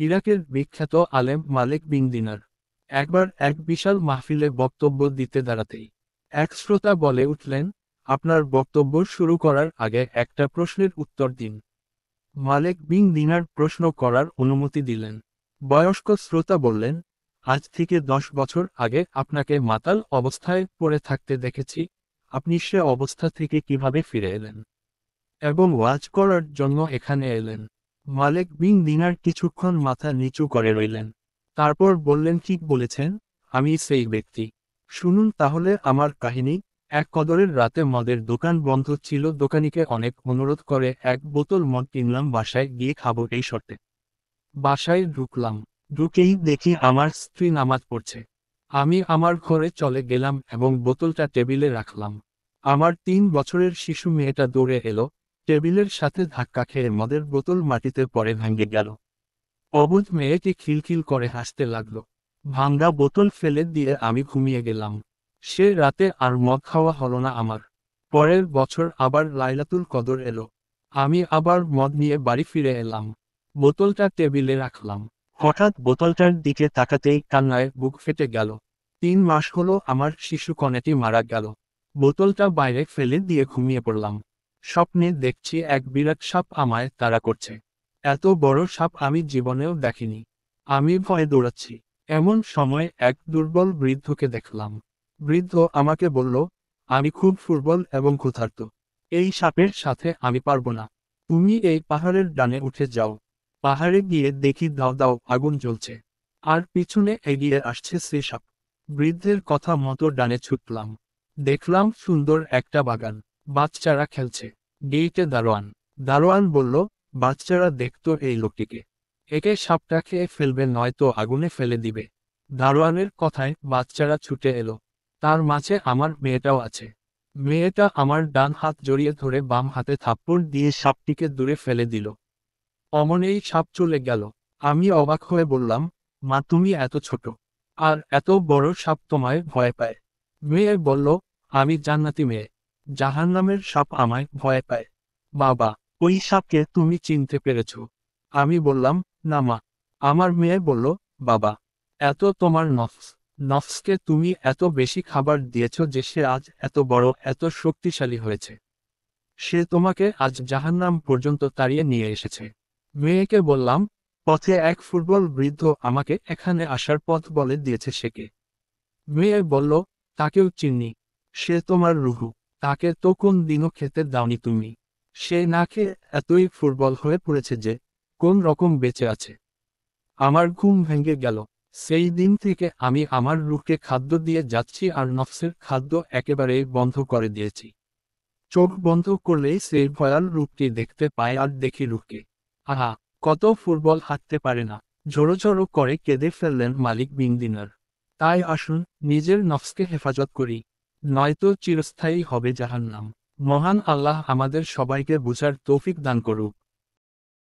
ইরাকের বিখ্যাত আলেম মালিক বিন দিনার একবার এক বিশাল মাহফিলে বক্তব্য দিতে দাঁড়াতেই এক শ্রোতা বলে উঠলেন, আপনার বক্তব্য শুরু করার আগে একটা প্রশ্নের উত্তর দিন। মালিক বিন দিনার প্রশ্ন করার অনুমতি দিলেন। বয়স্ক শ্রোতা বললেন, আজ থেকে 10 বছর আগে আপনাকে মাতাল অবস্থায় পড়ে থাকতে দেখেছি, আপনি সে অবস্থা থেকে কিভাবে ফিরে এলেন এবং ওয়াজ করার জন্য এখানে এলেন। মালিক বিন দিনার কিছুক্ষণ মাথা নিচু করে রইলেন। তারপর বললেন, ঠিক বলেছেন, আমি সেই ব্যক্তি। শুনুন তাহলে আমার কাহিনী। এক কদরের রাতে মদের দোকান বন্ধ ছিল, দোকানিকে অনেক অনুরোধ করে এক বোতল মদ কিনলাম, বাসায় গিয়ে খাবো এই শর্তে। বাসায় ঢুকলাম, ঢুকেই দেখি আমার স্ত্রী নামাজ পড়ছে। আমি আমার ঘরে চলে গেলাম এবং বোতলটা টেবিলে রাখলাম। আমার 3 বছরের শিশু মেয়েটা দৌড়ে এলো, টেবিলের সাথে ধাক্কা খেয়ে মদের বোতল মাটিতে পড়ে ভেঙে গেল। অবুঝ মেয়েটি খিলখিল করে হাসতে লাগলো। ভাঙ্গা বোতল ফেলে দিয়ে আমি ঘুমিয়ে গেলাম। সে রাতে আর মদ খাওয়া হলো না আমার। পরের বছর আবার লাইলাতুল কদর এলো। আমি আবার মদ নিয়ে বাড়ি ফিরে এলাম। বোতলটা টেবিলে রাখলাম। হঠাৎ বোতলটার দিকে তাকাতেই কান্নায় বুক ফেটে গেল। 3 মাস হলো আমার শিশু কন্যাটি মারা গেল। বোতলটা বাইরে ফেলে দিয়ে ঘুমিয়ে পড়লাম। স্বপ্নে দেখছি এক বিরাট সাপ আমায় তাড়া করছে। এত বড় সাপ আমি জীবনেও দেখিনি। আমি ভয়ে দৌড়াচ্ছি। এমন সময় এক দুর্বল বৃদ্ধকে দেখলাম। বৃদ্ধ আমাকে বলল, আমি খুব দুর্বল এবং ক্ষুধার্ত। এই সাপের সাথে আমি পারবো না। তুমি এই পাহাড়ের ডানে উঠে যাও। পাহাড়ে গিয়ে দেখি দাও দাও আগুন জ্বলছে, আর পিছনে এগিয়ে আসছে সেই সাপ। বৃদ্ধের কথা মতো ডানে ছুটলাম। দেখলাম সুন্দর একটা বাগান, বাচ্চারা খেলছে। গেইটে দারোয়ান। দারোয়ান বলল, বাচ্চারা দেখতো এই লোকটিকে, একে সাপটা খেয়ে ফেলবে নয়তো আগুনে ফেলে দিবে। দারোয়ানের কথায় বাচ্চারা ছুটে এলো। তার মাঝে আমার মেয়েটাও আছে। মেয়েটা আমার ডান হাত জড়িয়ে ধরে বাম হাতে থাপ্পড় দিয়ে সাপটিকে দূরে ফেলে দিল। অমনেই সাপ চলে গেল। আমি অবাক হয়ে বললাম, মা তুমি এত ছোট, আর এত বড় সাপ তোমায় ভয় পায়? মেয়ে বলল, আমি জান্নাতি মেয়ে, জাহান্নামের সাপ আমায় ভয় পায়। বাবা, ওই সাপকে তুমি চিনতে পেরেছ? আমি বললাম, না মা। আমার মেয়ে বলল, বাবা, এত তোমার নফস, নফসকে তুমি এত বেশি খাবার দিয়েছ যে সে আজ এত বড় এত শক্তিশালী হয়েছে। সে তোমাকে আজ জাহান্নাম পর্যন্ত তাড়িয়ে নিয়ে এসেছে। মেয়েকে বললাম, পথে এক ফুটবল বৃদ্ধ আমাকে এখানে আসার পথ বলে দিয়েছে, সে কে? মেয়ে বলল, তাকেও চিনি। সে তোমার রুহু। তাকে তো কোন দিনও খেতে দাওনি তুমি। সে না খেয়ে এতই ফুটবল হয়ে পড়েছে যে কোন রকম বেঁচে আছে। আমার ঘুম ভেঙে গেল। সেই দিন থেকে আমি আমার রুহকে খাদ্য দিয়ে যাচ্ছি আর নফসের খাদ্য একেবারেই বন্ধ করে দিয়েছি। চোখ বন্ধ করলেই সেই ভয়াল রূপটি দেখতে পাই আর দেখি রুহকে। আহা, কত ফুটবল হাঁটতে পারে না! ঝোড়ো ঝোড়ো করে কেঁদে ফেললেন মালিক বিন দিনার। তাই আসুন, নিজের নফসকে হেফাজত করি, নয়তো চিরস্থায়ী হবে জাহান্নাম। মহান আল্লাহ আমাদের সবাইকে বুঝার তৌফিক দান করুক।